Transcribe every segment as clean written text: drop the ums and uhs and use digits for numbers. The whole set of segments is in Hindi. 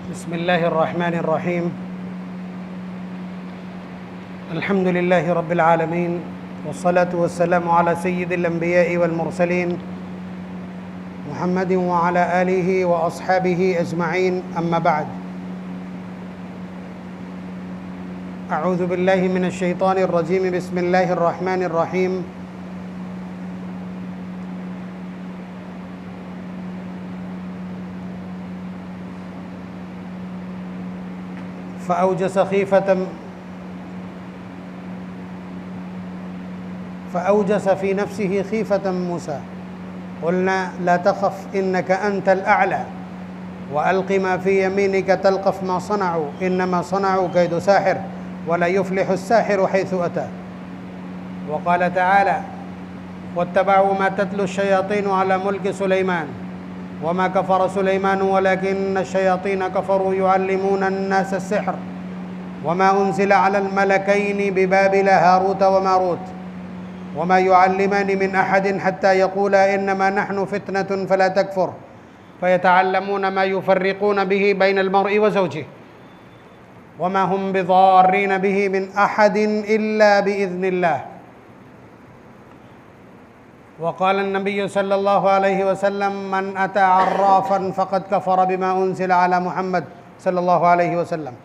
बिस्मिल्लाहिर्रहमानिर्रहीम अल्हम्दुलिल्लाहि रब्बिल आलमीन वस्सलातु वस्सलामु अला सय्यिदिल अंबिया'i वल मुरसलीन मुहम्मदिन व अला आलिहि व अस्हाबिहि अजमईन अम्मा बाद अऊज़ु बिल्लाहि मिनश शैतानिर रजीम बिस्मिल्लाहिर रहमानिर रहीम फ़अौजस फ़ी नफ्सिही ख़ीफ़तम मूसा क़ुलना ला तख़फ़ इन्नका अंतल अअला व अल्क़ि मा फ़ी यमीनिका तल्क़फ़ मा सनअू इन्नमा सनअू कैदु साहिर वला युफ़्लिहु अस्साहिरु हैथु अता व क़ाल तआला वत्तबअू मा तत्लु अश्शयातीनु अला मुल्कि सुलैमान वमा कफ़र सुलैमान वलकिन्न अश्शयातीन कफ़रू युअल्लिमून अन्नास अस्सिह्र वमा उन्ज़िल अलल मलकैनि बिबाबिल हारूत व मारूत वमा युअल्लिमानि मिन अहदिन हत्ता यक़ूला इन्नमा नहनु फ़ित्नतुन फ़ला तकफ़ुर फ़यतअल्लमून मा युफ़र्रिक़ून बिही बैनल मर्इ व ज़ौजिही वमा हुम बिज़ार्रीन बिही मिन अहदिन इल्ला बिइज़्निल्लाह वक़ाल नबी सल्लल्लाहु अलैहि वसल्लम मन अता अर्राफ़न फ़क़द कफ़र बिमा उन्ज़िल अला मुहम्मद सल्लल्लाहु अलैहि वसल्लम।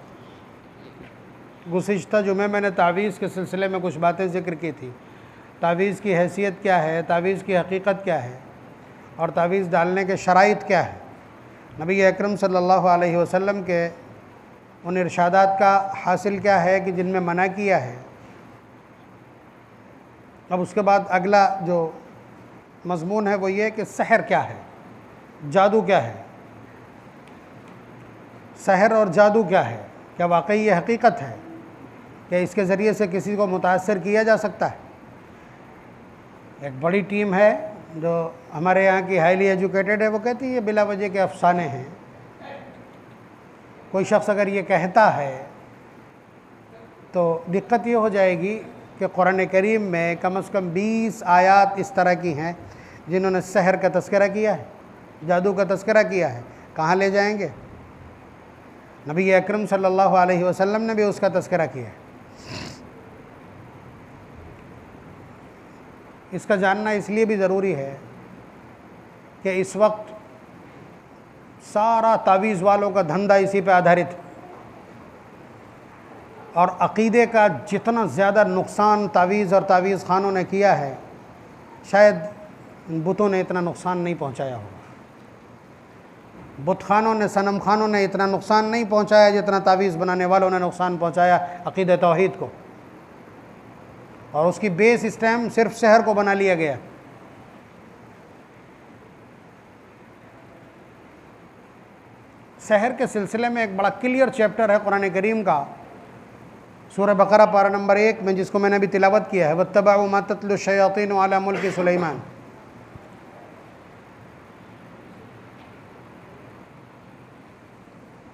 गुज़िश्ता जुमे मैंने तावीज़ के सिलसिले में कुछ बातें ज़िक्र की थी। तावीज़ की हैसियत क्या है, तावीज़ की हकीकत क्या है और तावीज़ डालने के शराइत क्या है। नबी अकरम सल्लल्लाहु अलैहि वसल्लम के उन इरशादात का हासिल क्या है कि जिनमें मना किया है। अब उसके बाद अगला जो मज़मून है वो ये कि सहर क्या है, जादू क्या है, सहर और जादू क्या है, क्या वाकई ये हकीकत है, क्या इसके ज़रिए से किसी को मुतासर किया जा सकता है। एक बड़ी टीम है जो हमारे यहाँ की हाईली एजुकेटेड है, वो कहती है ये बिला वजह के अफसाने हैं। कोई शख्स अगर ये कहता है तो दिक्कत ये हो जाएगी कि कुरान करीम में कम से कम 20 आयात इस तरह की हैं जिन्होंने सहर का तज़किरा किया है, जादू का तज़किरा किया है। कहाँ ले जाएंगे? नबी अकरम सल्लल्लाहु अलैहि वसल्लम ने भी उसका तज़किरा किया है। इसका जानना इसलिए भी ज़रूरी है कि इस वक्त सारा तावीज़ वालों का धंधा इसी पे आधारित है और अक़ीदे का जितना ज़्यादा नुकसान तावीज़ और तावीज़ ख़ानों ने किया है शायद बुतों ने इतना नुकसान नहीं पहुंचाया होगा। बुत खानों ने, सनम खानों ने इतना नुकसान नहीं पहुंचाया जितना तावीज़ बनाने वालों ने नुकसान पहुंचाया अक़ीदे तौहीद को। और उसकी बेस इस टाइम सिर्फ शहर को बना लिया गया। शहर के सिलसिले में एक बड़ा क्लियर चैप्टर है कुरान करीम का, सूरह बकरा पारा नंबर 1 में, जिसको मैंने अभी तिलावत किया है। वत्तबअू मा तत्लु अश्शयातीनु अला मुल्कि सुलैमान।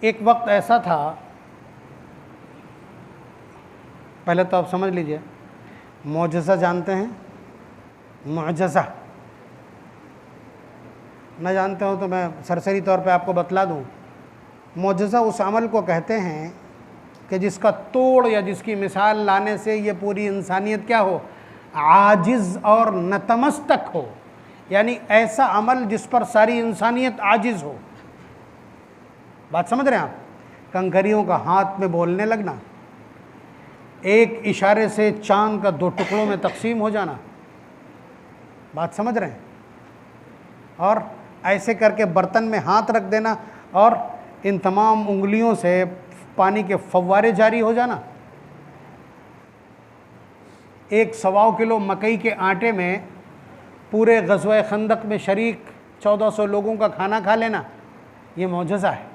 एक वक्त ऐसा था, पहले तो आप समझ लीजिए, मोजज़ा जानते हैं? मोजज़ा न जानते हो तो मैं सरसरी तौर पे आपको बतला दूं। मोजज़ा उस अमल को कहते हैं कि जिसका तोड़ या जिसकी मिसाल लाने से ये पूरी इंसानियत क्या हो, आजिज़ और नतमस्तक हो। यानी ऐसा अमल जिस पर सारी इंसानियत आजिज़ हो। बात समझ रहे हैं आप? कंकरियों का हाथ में बोलने लगना, एक इशारे से चांद का 2 टुकड़ों में तकसीम हो जाना। बात समझ रहे हैं? और ऐसे करके बर्तन में हाथ रख देना और इन तमाम उंगलियों से पानी के फव्वारे जारी हो जाना। 1 किलो मकई के आटे में पूरे ग़ज़वा खंदक में शरीक 1400 लोगों का खाना खा लेना, ये मौजज़ा है।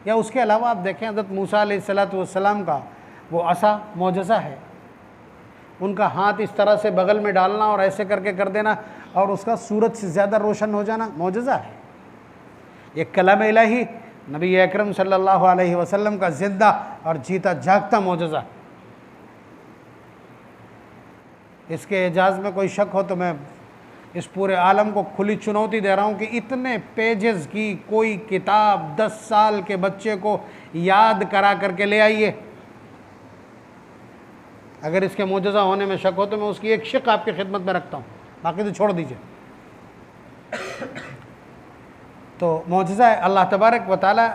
या उसके अलावा आप देखें हज़रत मूसा अलैहिस्सलातु वस्सलाम का वो असा मौजज़ा है। उनका हाथ इस तरह से बगल में डालना और ऐसे करके कर देना और उसका सूरज से ज़्यादा रोशन हो जाना, मौजज़ा है। ये कलाम इलाही नबी अकरम सल्लल्लाहु अलैहि वसल्लम का ज़िंदा और जीता जागता मौजज़ा। इसके एजाज़ में कोई शक हो तो मैं इस पूरे आलम को खुली चुनौती दे रहा हूँ कि इतने पेजेस की कोई किताब 10 साल के बच्चे को याद करा करके ले आइए। अगर इसके मोजज़ा होने में शक हो तो मैं उसकी एक शिक आपकी खिदमत में रखता हूँ, बाकी तो छोड़ दीजिए। तो मोजज़ा है, अल्लाह तबारक व तआला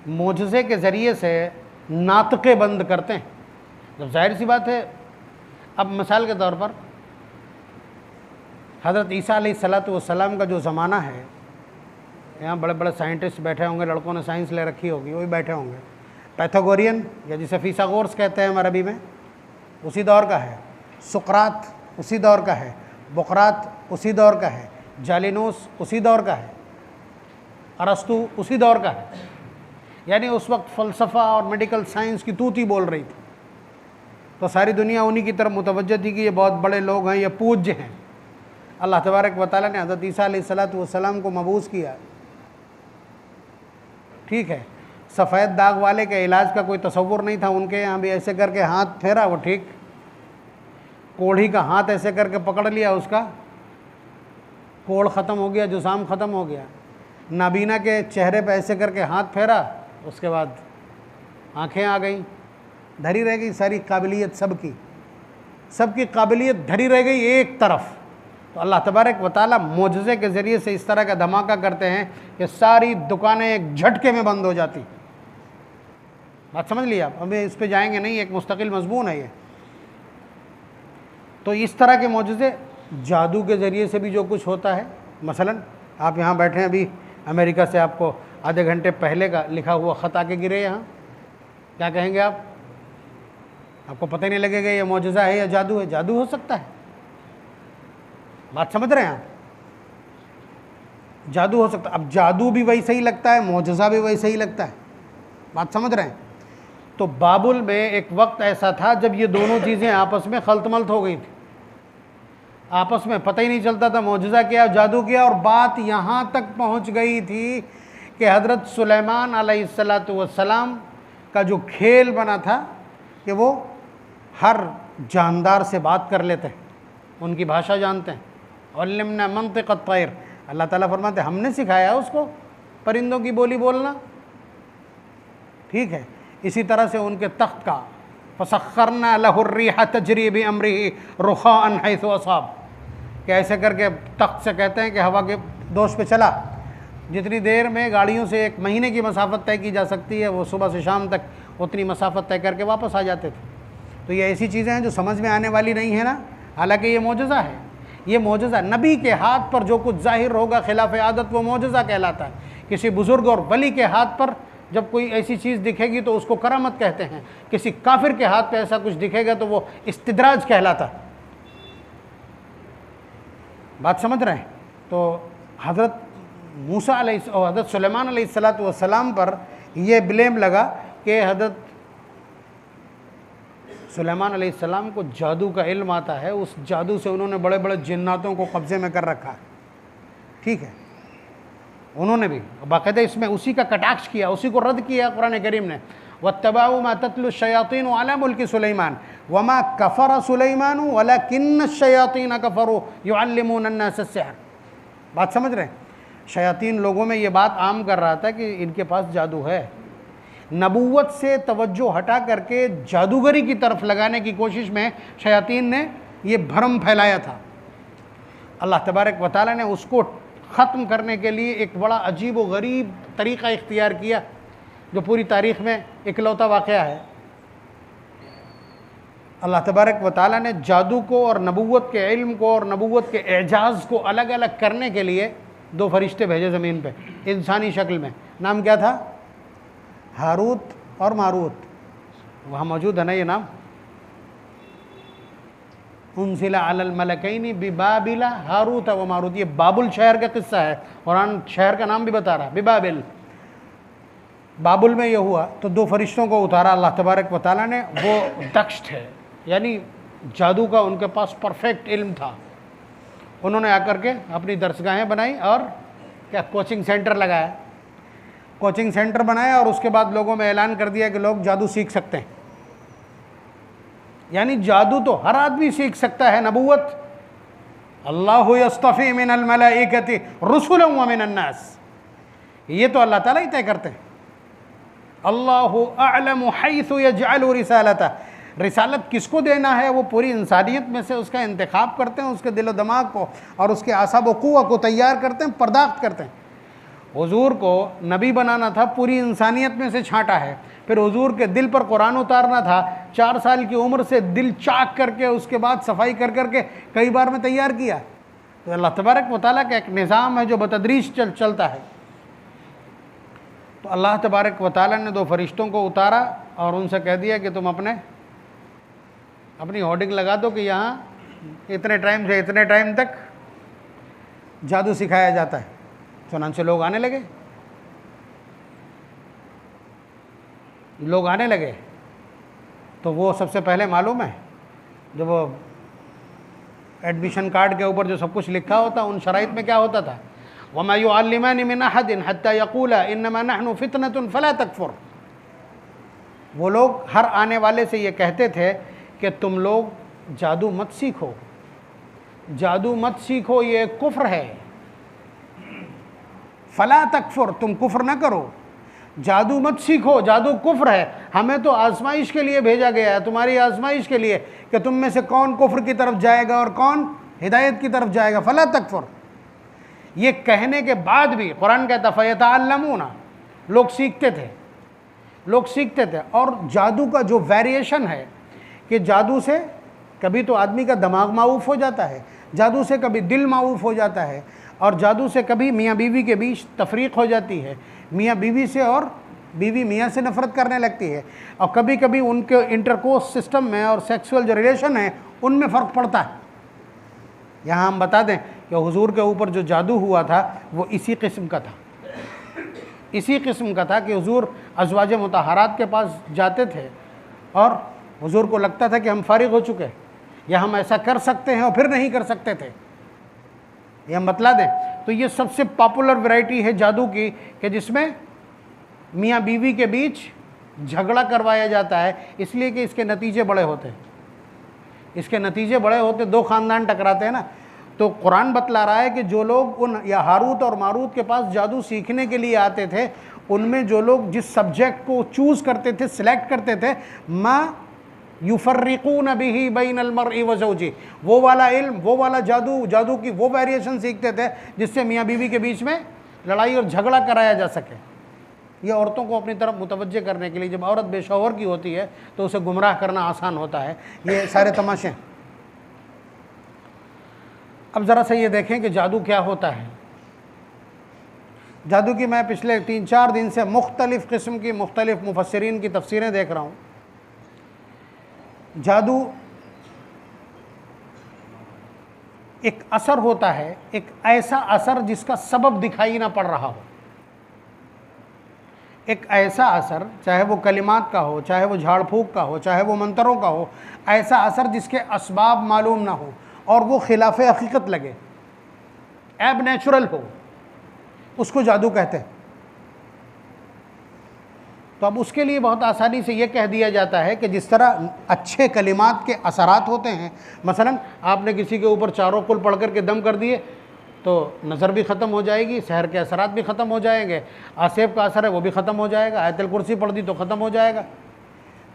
मोजज़े के ज़रिए से नातक़े बंद करते हैं। जब जाहिर सी बात है, अब मिसाल के तौर पर हज़रत ईसा अलैहिस्सलाम का जो ज़माना है, यहाँ बड़े बड़े साइंटिस्ट बैठे होंगे, लड़कों ने साइंस ले रखी होगी, वो भी बैठे होंगे। पैथागोरियन या जिसे फिसागोरस कहते हैं अरबी में, उसी दौर का है। सुकरात उसी दौर का है। बुकरात उसी दौर का है। जालिनोस उसी दौर का है। अरस्तु उसी दौर का है। यानी उस वक्त फ़लसफ़ा और मेडिकल साइंस की तूती बोल रही थी, तो सारी दुनिया उन्हीं की तरफ मुतवज्जह थी कि ये बहुत बड़े लोग हैं, ये पूज्य हैं। अल्लाह तबारक व तआला ने हज़रत ईसा अलैहिस्सलाम को मबूस किया, ठीक है। सफ़ेद दाग वाले के इलाज का कोई तसव्वुर नहीं था उनके यहाँ भी, ऐसे करके हाथ फेरा वो ठीक, कोढ़ी का हाथ ऐसे करके पकड़ लिया, उसका कोढ़ ख़त्म हो गया, जुज़ाम ख़त्म हो गया। नाबीना के चेहरे पे ऐसे करके हाथ फेरा, उसके बाद आँखें आ गई, धरी रह गई सारी काबिलियत, सबकी काबिलियत धरी रह गई एक तरफ। तो अल्लाह तबारक व तआला मोजज़े के ज़रिए से इस तरह का धमाका करते हैं कि सारी दुकानें एक झटके में बंद हो जाती। बात समझ लिया आप, अभी इस पे जाएंगे नहीं, एक मुस्तकिल मज़मून है ये। तो इस तरह के मोजज़े जादू के ज़रिए से भी जो कुछ होता है, मसलन आप यहाँ बैठे हैं, अभी अमेरिका से आपको आधे घंटे पहले का लिखा हुआ ख़त आके गिरे यहाँ, क्या कहेंगे आप? आपको पता ही नहीं लगेगा ये मोजज़ा है या जादू है। जादू हो सकता है, बात समझ रहे हैं आप? जादू हो सकता है। अब जादू भी वैसे ही लगता है, मोजज़ा भी वैसे ही लगता है, बात समझ रहे हैं? तो बाबुल में एक वक्त ऐसा था जब ये दोनों चीज़ें आपस में खलतमल्त हो गई थी, आपस में पता ही नहीं चलता था मोजज़ा क्या जादू क्या। और बात यहाँ तक पहुँच गई थी कि हज़रत सुलेमान अलैहिस्सलाम का जो खेल बना था कि वो हर जानदार से बात कर लेते हैं, उनकी भाषा जानते हैं। अल्लमना मंतिक़ अत-तैर, अल्लाह ताला फरमाते हमने सिखाया उसको परिंदों की बोली बोलना, ठीक है। इसी तरह से उनके तख्त का फसख्खरना लहु अर्रीह तजरी बिअम्रिही रुखाअन हैसु असाब, कि ऐसे करके तख्त से कहते हैं कि हवा के दोष पे चला, जितनी देर में गाड़ियों से 1 महीने की मसाफत तय की जा सकती है, वो सुबह से शाम तक उतनी मसाफत तय करके वापस आ जाते थे। तो ये ऐसी चीज़ें हैं जो समझ में आने वाली नहीं है ना, हालांकि ये मोजज़ा है। ये मोजज़ा नबी के हाथ पर जो कुछ ज़ाहिर होगा खिलाफ आदत, वो मोजज़ा कहलाता है। किसी बुज़ुर्ग और वली के हाथ पर जब कोई ऐसी चीज़ दिखेगी तो उसको करामत कहते हैं। किसी काफिर के हाथ पे ऐसा कुछ दिखेगा तो वो इस्तिद्राज कहलाता है। बात समझ रहे हैं? तो हज़रत मूसा और हज़रत सुलेमान अलैहिस्सलाम पर यह ब्लेम लगा कि हज़रत सुलेमान अलैहिस्सलाम को जादू का इल्म आता है, उस जादू से उन्होंने बड़े बड़े जिन्नातों को कब्ज़े में कर रखा है, ठीक है। उन्होंने भी बाकायदा इसमें उसी का कटाक्ष किया, उसी को रद्द किया कुरान करीम ने। वत्तबाउ मा तत्लु शयातीन अला मुल्की सुलैमान वमा कफ़र सुलैमान वलकिन्न शयातीन कफ़रू युअल्लिमून अन्नास अस्सिहर। बात समझ रहे हैं? शयातीन लोगों में ये बात आम कर रहा था कि इनके पास जादू है। नबूवत से तवज्जो हटा करके जादूगरी की तरफ लगाने की कोशिश में शयातीन ने ये भ्रम फैलाया था। अल्लाह तबारक व तआला ने उसको ख़त्म करने के लिए एक बड़ा अजीब व गरीब तरीक़ा इख्तियार किया, जो पूरी तारीख़ में इकलौता वाक़या है। अल्लाह तबारक व तआला ने जादू को और नबूवत के इल्म को और नबूवत के एजाज़ को अलग अलग करने के लिए 2 फरिश्ते भेजे ज़मीन पे इंसानी शक्ल में। नाम क्या था? हारूत और मारूत। वहाँ मौजूद है ना ये नाम? उनसिला अलल मलकैनी बिबाबिला हारूत व मारूत। ये बाबुल शहर का किस्सा है, कुरान शहर का नाम भी बता रहा है, बिबाबिल। बाबुल में ये हुआ तो 2 फरिश्तों को उतारा अल्लाह तबारक व तआला ने। वो दक्ष थे, यानी जादू का उनके पास परफेक्ट इल्म था। उन्होंने आकर के अपनी दरसगाहें बनाई और क्या कोचिंग सेंटर लगाया, कोचिंग सेंटर बनाया और उसके बाद लोगों में ऐलान कर दिया कि लोग जादू सीख सकते हैं। यानी जादू तो हर आदमी सीख सकता है, नबूवत अल्लाहु यस्तफ़ी मिनल मलाइकति रुसुलन व मिनन नास, ये तो अल्लाह ताला ही तय करते हैं। अल्लाहु अअलमु हैसु यजअलु रिसालता, रिसालत किसको देना है वो पूरी इंसानियत में से उसका इंतखाब करते हैं, उसके दिलो दिमाग को और उसके आसाब व कुव्वा को तैयार करते हैं, पर्दाख्त करते हैं। हुजूर को नबी बनाना था, पूरी इंसानियत में से छांटा है। फिर हुजूर के दिल पर कुरान उतारना था, 4 साल की उम्र से दिल चाक करके उसके बाद सफाई कर करके कई बार में तैयार किया। तो अल्लाह तबारक व तआला का एक निज़ाम है जो बतदरीज चलता है। तो अल्लाह तबारक व तआला ने 2 फरिश्तों को उतारा और उनसे कह दिया कि तुम अपनी होर्डिंग लगा दो कि यहाँ इतने टाइम से इतने टाइम तक जादू सिखाया जाता है। चुनांचे लोग आने लगे, तो वो सबसे पहले मालूम है, जब वो एडमिशन कार्ड के ऊपर जो सब कुछ लिखा होता उन शराइत में क्या होता था, वमा युअल्लिमानि मिन अहदिन हत्ता यक़ूला इन्नमा नहनु फितनतुन फला तकफुर। वो लोग हर आने वाले से ये कहते थे कि तुम लोग जादू मत सीखो, जादू मत सीखो, ये कुफ्र है। फला तकफुर, तुम कुफ्र ना करो, जादू मत सीखो, जादू कुफ्र है। हमें तो आजमाइश के लिए भेजा गया है, तुम्हारी आजमाइश के लिए कि तुम में से कौन कुफ्र की तरफ जाएगा और कौन हिदायत की तरफ जाएगा। फला तकफुर, ये कहने के बाद भी कुरान कहता फयतअल्लमूना, लोग सीखते थे। और जादू का जो वेरिएशन है कि जादू से कभी तो आदमी का दिमाग माऊफ हो जाता है, जादू से कभी दिल माऊफ हो जाता है, और जादू से कभी मियाँ बीवी के बीच तफरीक हो जाती है, मियाँ बीवी से और बीवी मियाँ से नफ़रत करने लगती है, और कभी कभी उनके इंटरकोर्स सिस्टम में और सेक्सुअल जो रिलेशन है उनमें फ़र्क पड़ता है। यहाँ हम बता दें कि हुजूर के ऊपर जो जादू हुआ था वो इसी किस्म का था कि हुजूर अज़वाज मुतहरात के पास जाते थे और हुजूर को लगता था कि हम फारिग हो चुके हैं या हम ऐसा कर सकते हैं और फिर नहीं कर सकते थे। ये हम बतला दें तो ये सबसे पॉपुलर वैरायटी है जादू की कि जिसमें मियाँ बीवी के बीच झगड़ा करवाया जाता है, इसलिए कि इसके नतीजे बड़े होते हैं। 2 ख़ानदान टकराते हैं ना। तो कुरान बतला रहा है कि जो लोग उन या हारूत और मारूत के पास जादू सीखने के लिए आते थे, उनमें जो लोग जिस सब्जेक्ट को चूज़ करते थे, सिलेक्ट करते थे, मा युफर्रिकून बिही बैनल मर्इ व ज़ौजी, वो वाला इल्म, वो वाला जादू की वो वेरिएशन सीखते थे जिससे मियाँ बीवी के बीच में लड़ाई और झगड़ा कराया जा सके। ये औरतों को अपनी तरफ मुतवज्जे करने के लिए, जब औरत बेशौहर की होती है तो उसे गुमराह करना आसान होता है। ये सारे तमाशे। अब ज़रा सा ये देखें कि जादू क्या होता है। जादू की मैं पिछले 3-4 दिन से मुख्तलिफ़ किस्म की मुख्तलिफ़ मुफस्सिरीन की तफसीरें देख रहा हूँ। जादू एक असर होता है, एक ऐसा असर जिसका सबब दिखाई ना पड़ रहा हो, एक ऐसा असर, चाहे वो कलिमात का हो, चाहे वो झाड़ फूक का हो, चाहे वो मंतरों का हो, ऐसा असर जिसके असबाब मालूम ना हो और वो खिलाफ हकीकत लगे, एब नेचुरल हो, उसको जादू कहते हैं। तो अब उसके लिए बहुत आसानी से ये कह दिया जाता है कि जिस तरह अच्छे कलिमात के असरात होते हैं, मसलन आपने किसी के ऊपर चारों कुल पढ़ कर के दम कर दिए तो नज़र भी ख़त्म हो जाएगी, सहर के असरात भी ख़त्म हो जाएंगे, आसेब का असर है वो भी ख़त्म हो जाएगा, आयतल कुर्सी पढ़ दी तो ख़त्म हो जाएगा।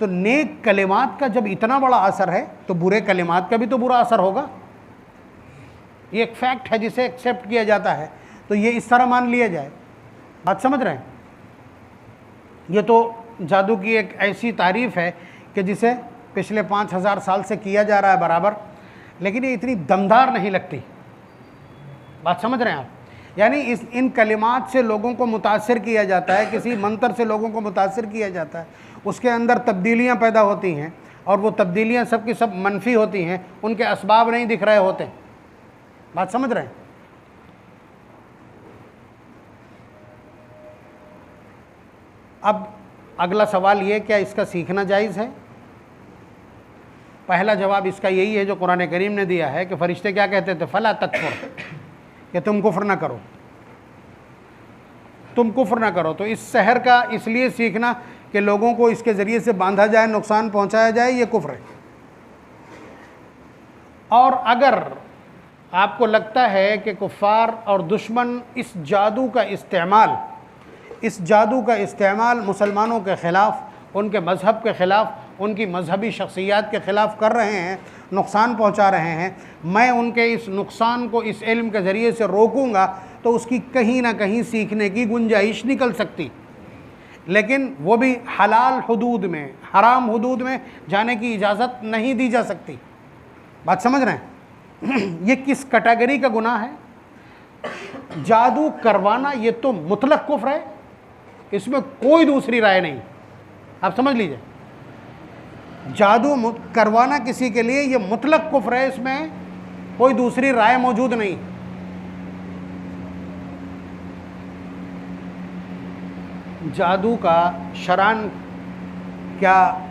तो नेक कलिमात का जब इतना बड़ा असर है तो बुरे कलिमात का भी तो बुरा असर होगा। ये एक फैक्ट है जिसे एक्सेप्ट किया जाता है। तो ये इस तरह मान लिया जाए। बात समझ रहे हैं? ये तो जादू की एक ऐसी तारीफ़ है कि जिसे पिछले 5000 साल से किया जा रहा है बराबर, लेकिन ये इतनी दमदार नहीं लगती। बात समझ रहे हैं आप? यानी इन कलिमात से लोगों को मुतासिर किया जाता है, किसी मंत्र से लोगों को मुतासिर किया जाता है, उसके अंदर तब्दीलियाँ पैदा होती हैं और वो तब्दीलियाँ सब की सब मनफी होती हैं, उनके असबाब नहीं दिख रहे होते। बात समझ रहे हैं? अब अगला सवाल ये, क्या इसका सीखना जायज़ है? पहला जवाब इसका यही है जो कुरान करीम ने दिया है कि फ़रिश्ते क्या कहते थे, फ़ला तकफुर, कि तुम कुफ्र ना करो, तुम कुफ्र ना करो। तो इस सहर का इसलिए सीखना कि लोगों को इसके ज़रिए से बांधा जाए, नुकसान पहुंचाया जाए, ये कुफ्र है। और अगर आपको लगता है कि कुफ़ार और दुश्मन इस जादू का इस्तेमाल मुसलमानों के ख़िलाफ़, उनके मज़हब के ख़िलाफ़, उनकी मजहबी शख्सियात के ख़िलाफ़ कर रहे हैं, नुकसान पहुंचा रहे हैं। मैं उनके इस नुकसान को इस इल्म के ज़रिए से रोकूंगा तो उसकी कहीं ना कहीं सीखने की गुंजाइश निकल सकती, लेकिन वो भी हलाल हुदूद में, हराम हुदूद में जाने की इजाज़त नहीं दी जा सकती। बात समझ रहे हैं? ये किस कैटेगरी का गुनाह है? जादू करवाना ये तो मुतलक कुफ्र है, इसमें कोई दूसरी राय नहीं। आप समझ लीजिए, जादू करवाना किसी के लिए ये मुतलक कुफ्र है, इसमें कोई दूसरी राय मौजूद नहीं। जादू का शरान क्या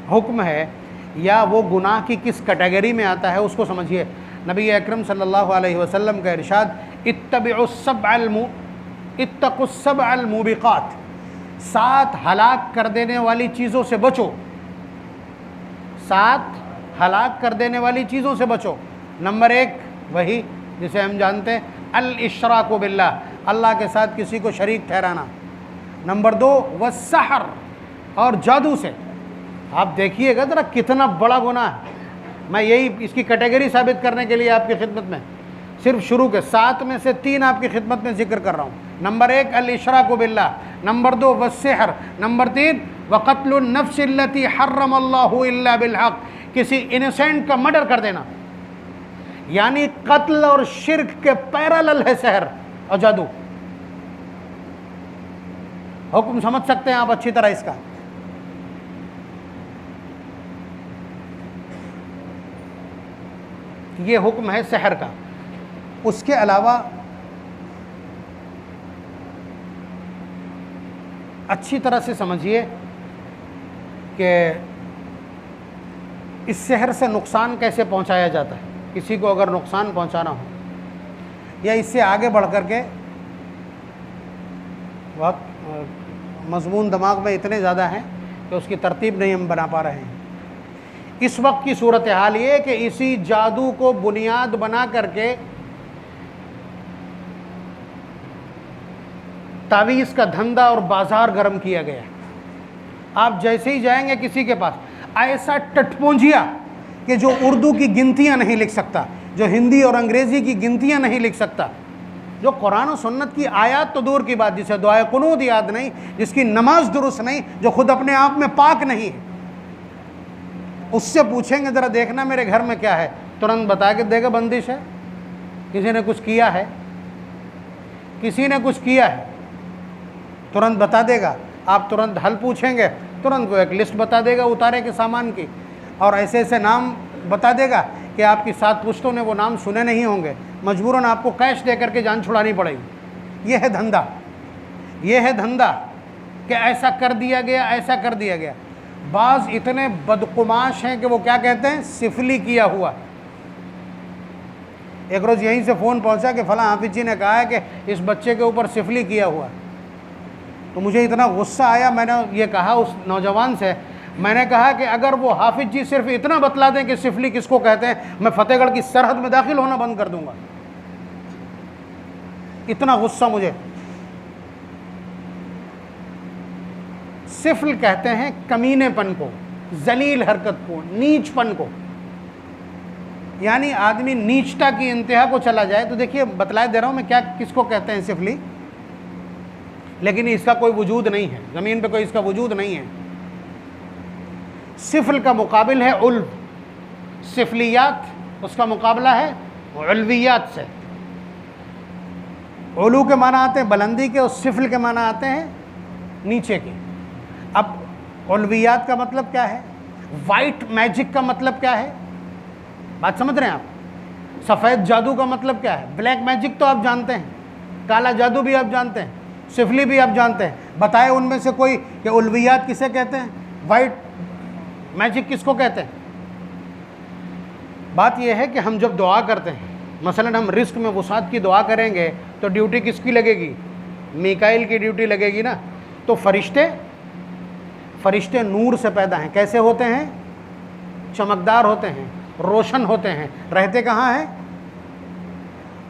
हुक्म है या वो गुनाह की किस कैटेगरी में आता है उसको समझिए। नबी अकरम सल्लल्लाहु अलैहि वसल्लम का इरशाद, इत्तक़ुस्सब्अल मूबिक़ात, 7 हलाक कर देने वाली चीज़ों से बचो, 7 हलाक कर देने वाली चीज़ों से बचो। नंबर 1 वही जिसे हम जानते हैं, अल इशराकु बिल्लाह, अल्लाह के साथ किसी को शरीक ठहराना। नंबर 2 वस्सहर, और जादू से। आप देखिएगा ज़रा कितना बड़ा गुनाह है। मैं यही इसकी कैटेगरी साबित करने के लिए आपकी खिदमत में सिर्फ शुरू के 7 में से 3 आपकी खिदमत में जिक्र कर रहा हूँ। नंबर 1 अल इशराकु बिल्लाह, नंबर 2 वस्सहर, नंबर 3 वक़त्लुन नफ्स अल्लती हर्रमल्लाहु इल्ला बिलहक़, किसी इनोसेंट का मर्डर कर देना, यानी कत्ल और शिर्क के पैरेलल है सहर और जादू। हुक्म समझ सकते हैं आप अच्छी तरह इसका। ये हुक्म है सहर का। उसके अलावा अच्छी तरह से समझिए कि इस सहर से नुकसान कैसे पहुंचाया जाता है। किसी को अगर नुकसान पहुंचाना हो या इससे आगे बढ़ कर के, वक्त मजमून दिमाग में इतने ज़्यादा हैं कि उसकी तरतीब नहीं हम बना पा रहे हैं। इस वक्त की सूरत हाल ये कि इसी जादू को बुनियाद बना करके तावीज़ का धंधा और बाजार गर्म किया गया। आप जैसे ही जाएंगे किसी के पास, ऐसा टटपोंजिया कि जो उर्दू की गिनतियां नहीं लिख सकता, जो हिंदी और अंग्रेज़ी की गिनतियां नहीं लिख सकता, जो कुरान और सुन्नत की आयत तो दूर की बात, जिसे दुआए कुनूत याद नहीं, जिसकी नमाज दुरुस्त नहीं, जो खुद अपने आप में पाक नहीं है, उससे पूछेंगे ज़रा देखना मेरे घर में क्या है, तुरंत बता के देगा बंदिश है, किसी ने कुछ किया है, किसी ने कुछ किया है, तुरंत बता देगा। आप तुरंत हल पूछेंगे, तुरंत वो एक लिस्ट बता देगा उतारे के सामान की, और ऐसे ऐसे नाम बता देगा कि आपकी 7 पुश्तों ने वो नाम सुने नहीं होंगे, मजबूरन आपको कैश दे करके जान छुड़ानी पड़ेगी। ये है धंधा, ये है धंधा कि ऐसा कर दिया गया, ऐसा कर दिया गया। बाज़ इतने बदकुमाश हैं कि वो क्या कहते हैं, सिफली किया हुआ। एक रोज़ यहीं से फ़ोन पहुंचा कि फ़लाँ हाफिज जी ने कहा है कि इस बच्चे के ऊपर सिफली किया हुआ। तो मुझे इतना गुस्सा आया, मैंने ये कहा उस नौजवान से, मैंने कहा कि अगर वो हाफिज जी सिर्फ इतना बतला दें कि सिफली किसको कहते हैं, मैं फतेहगढ़ की सरहद में दाखिल होना बंद कर दूंगा। इतना गुस्सा मुझे। सिफल कहते हैं कमीनेपन को, जलील हरकत को, नीचपन को, यानी आदमी नीचता की इंतहा को चला जाए। तो देखिए बतलाए दे रहा हूं मैं क्या किसको कहते हैं सिफली, लेकिन इसका कोई वजूद नहीं है, ज़मीन पे कोई इसका वजूद नहीं है। सिफल का मुकाबिल है उल्व, सिफलियात उसका मुकाबला है उल्वियात से। उलू के माना आते हैं बुलंदी के, और सिफल के माना आते हैं नीचे के। अब उल्वियात का मतलब क्या है, वाइट मैजिक का मतलब क्या है, बात समझ रहे हैं आप। सफ़ेद जादू का मतलब क्या है, ब्लैक मैजिक तो आप जानते हैं, काला जादू भी आप जानते हैं, सिफली भी आप जानते हैं। बताए उनमें से कोई कि उल्वियात किसे कहते हैं, वाइट मैजिक किसको कहते हैं। बात यह है कि हम जब दुआ करते हैं, मसलन हम रिस्क में वसात की दुआ करेंगे तो ड्यूटी किसकी लगेगी, मीकाइल की ड्यूटी लगेगी ना। तो फरिश्ते नूर से पैदा हैं। कैसे होते हैं, चमकदार होते हैं, रोशन होते हैं, रहते कहाँ हैं?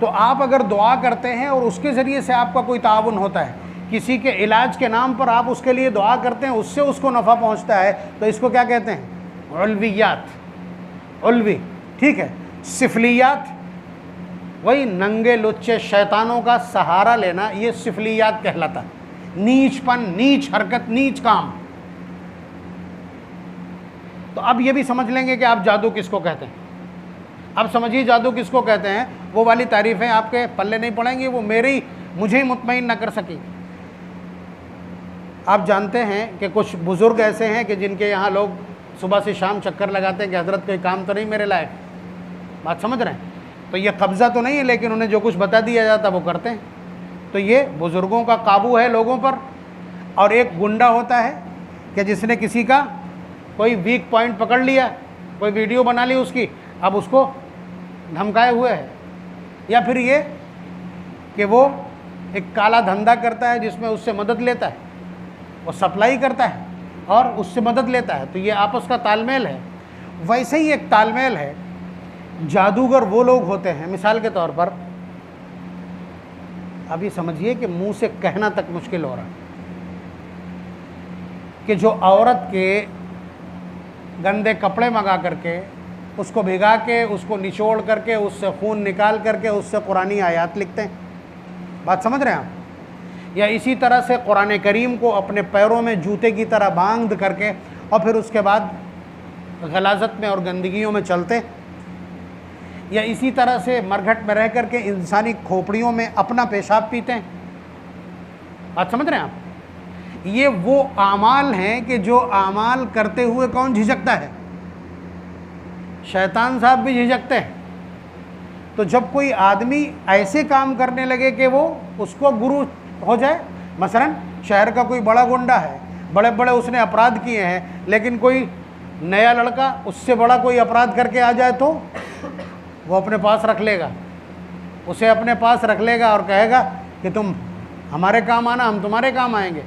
तो आप अगर दुआ करते हैं और उसके ज़रिए से आपका कोई ताउन होता है, किसी के इलाज के नाम पर आप उसके लिए दुआ करते हैं, उससे उसको नफ़ा पहुंचता है, तो इसको क्या कहते हैं? उल्वियात, उल्वी, ठीक है। सिफलियात, वही नंगे लुच्चे शैतानों का सहारा लेना, ये सिफलियात कहलाता है। नीचपन, नीच हरकत, नीच काम। तो अब ये भी समझ लेंगे कि आप जादू किसको कहते हैं। अब समझिए जादू किसको कहते हैं। वो वाली तारीफ़ें आपके पल्ले नहीं पड़ेंगी, वो मुझे ही मुतमईन न कर सकी। आप जानते हैं कि कुछ बुज़ुर्ग ऐसे हैं कि जिनके यहाँ लोग सुबह से शाम चक्कर लगाते हैं कि हज़रत कोई काम तो नहीं मेरे लायक। बात समझ रहे हैं? तो ये कब्ज़ा तो नहीं है, लेकिन उन्हें जो कुछ बता दिया जाता वो करते हैं। तो ये बुज़ुर्गों का काबू है लोगों पर। और एक गुंडा होता है कि जिसने किसी का कोई वीक पॉइंट पकड़ लिया, कोई वीडियो बना ली उसकी, अब उसको धमकाए हुए है। या फिर ये कि वो एक काला धंधा करता है जिसमें उससे मदद लेता है, वो सप्लाई करता है और उससे मदद लेता है। तो ये आपस का तालमेल है। वैसे ही एक तालमेल है, जादूगर वो लोग होते हैं, मिसाल के तौर पर अभी समझिए कि मुंह से कहना तक मुश्किल हो रहा है, कि जो औरत के गंदे कपड़े मंगा करके, उसको भिगा के, उसको निचोड़ करके, उससे खून निकाल करके उससे कुरानी आयात लिखते हैं। बात समझ रहे हैं आप? या इसी तरह से कुरान करीम को अपने पैरों में जूते की तरह बांध करके और फिर उसके बाद गलाजत में और गंदगियों में चलते। या इसी तरह से मरघट में रह करके इंसानी खोपड़ियों में अपना पेशाब पीते हैं। बात समझ रहे हैं आप? ये वो आमाल हैं कि जो आमाल करते हुए कौन झिझकता है? शैतान साहब भी झिझकते हैं। तो जब कोई आदमी ऐसे काम करने लगे कि वो उसको गुरु हो जाए, मसलन शहर का कोई बड़ा गुंडा है, बड़े बड़े उसने अपराध किए हैं, लेकिन कोई नया लड़का उससे बड़ा कोई अपराध करके आ जाए तो वो अपने पास रख लेगा, उसे अपने पास रख लेगा और कहेगा कि तुम हमारे काम आना, हम तुम्हारे काम आएंगे।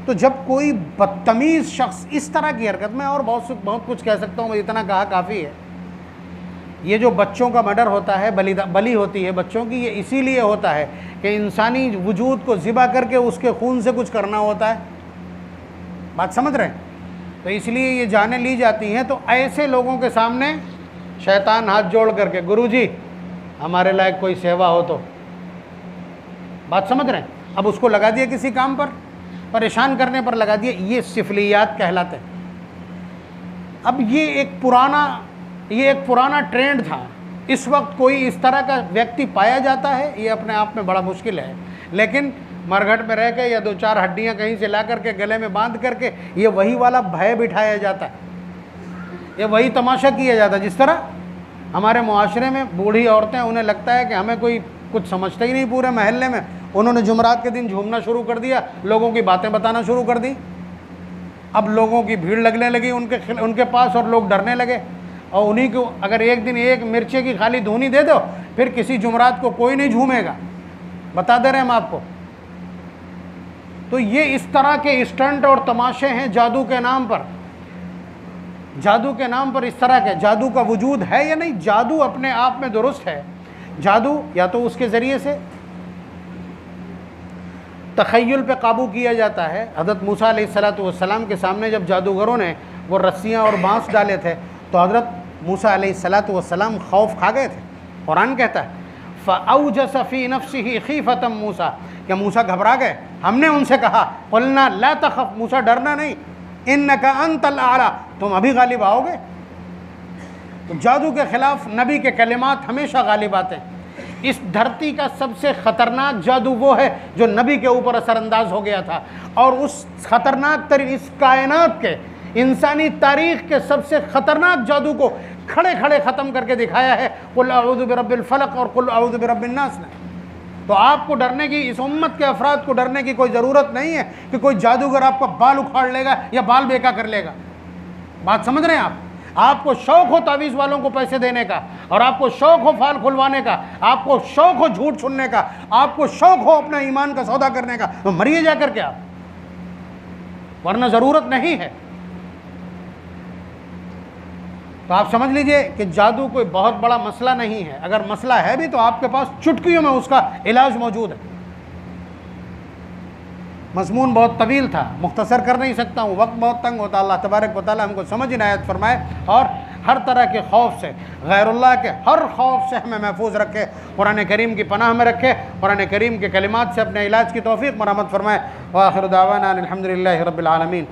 तो जब कोई बदतमीज़ शख्स इस तरह की हरकत में, और बहुत कुछ कह सकता हूँ मैं, इतना कहा काफ़ी है। ये जो बच्चों का मर्डर होता है, बलि होती है बच्चों की, ये इसीलिए होता है कि इंसानी वजूद को ज़िबा करके उसके खून से कुछ करना होता है। बात समझ रहे हैं? तो इसलिए ये जानें ली जाती हैं। तो ऐसे लोगों के सामने शैतान हाथ जोड़ करके, गुरुजी हमारे लायक कोई सेवा हो तो। बात समझ रहे हैं? अब उसको लगा दिया किसी काम पर, परेशान करने पर लगा दिया, ये सिफलियात कहलाते हैं। अब ये एक पुराना ट्रेंड था। इस वक्त कोई इस तरह का व्यक्ति पाया जाता है, ये अपने आप में बड़ा मुश्किल है। लेकिन मरघट में रह के या दो चार हड्डियां कहीं से ला करके गले में बांध करके ये वही वाला भय बिठाया जाता है, ये वही तमाशा किया जाता है। जिस तरह हमारे मुआशरे में बूढ़ी औरतें, उन्हें लगता है कि हमें कोई कुछ समझता ही नहीं पूरे महल्ले में, उन्होंने जुमरात के दिन झूमना शुरू कर दिया, लोगों की बातें बताना शुरू कर दी। अब लोगों की भीड़ लगने लगी उनके पास और लोग डरने लगे। और उन्हीं को अगर एक दिन एक मिर्चे की खाली धुनी दे दो, फिर किसी जुमरात को कोई नहीं झूमेगा। बता दे रहे हैं हम आपको। तो ये इस तरह के स्टंट और तमाशे हैं जादू के नाम पर। जादू के नाम पर इस तरह के, जादू का वजूद है या नहीं? जादू अपने आप में दुरुस्त है। जादू या तो उसके ज़रिए से तख़य्युल पे काबू किया जाता है। हज़रत मूसा अलैहिस्सलाम के सामने जब जादूगरों ने वो रस्सियाँ और बांस डाले थे तो हज़रत मूसा अलैहिस्सलाम खौफ खा गए थे। कुरान कहता है फ़अौजस फ़ी नफ़्सिही ख़ीफ़तम मूसा, कि मूसा घबरा गए। हमने उनसे कहा क़ुलना ला तख़फ़, मूसा डरना नहीं, इन्नका अंतल आला, तुम अभी गालिब आओगे। तो जादू के ख़िलाफ़ नबी के कलिमात हमेशा गालिब आते हैं। इस धरती का सबसे ख़तरनाक जादू वो है जो नबी के ऊपर असरअंदाज हो गया था, और उस ख़तरनाक तरीन, इस कायनात के, इंसानी तारीख़ के सबसे ख़तरनाक जादू को खड़े खड़े ख़त्म करके दिखाया है कुल अऊज़ु बिरब्बिल फ़लक़ और कुल अऊज़ु बिरब्बिन नास ने। तो आपको डरने की, इस उम्मत के अफराद को डरने की कोई ज़रूरत नहीं है कि कोई जादूगर आपका बाल उखाड़ लेगा या बाल बेका कर लेगा। बात समझ रहे हैं आप? आपको शौक़ हो तावीज़ वालों को पैसे देने का, और आपको शौक़ हो फाल खुलवाने का, आपको शौक़ हो झूठ सुनने का, आपको शौक़ हो अपना ईमान का सौदा करने का, तो मरिए जाकर के आप, वरना ज़रूरत नहीं है। तो आप समझ लीजिए कि जादू कोई बहुत बड़ा मसला नहीं है, अगर मसला है भी तो आपके पास चुटकियों में उसका इलाज मौजूद है। मज़मून बहुत तवील था, मुख्तसर कर नहीं सकता हूँ, वक्त बहुत तंग होता। अल्लाह तबारक व तआला हमको समझ इनायत फरमाए और हर तरह के खौफ से, गैरुल्लाह के हर खौफ से हमें महफूज रखे, कुरान करीम की पनाह में रखे, कुरान करीम के कलिमात से अपने इलाज की तौफीक मरामत फरमाए। व आखिर दावाना अनिल हम्दुलिल्लाहि रब्बिल आलमीन।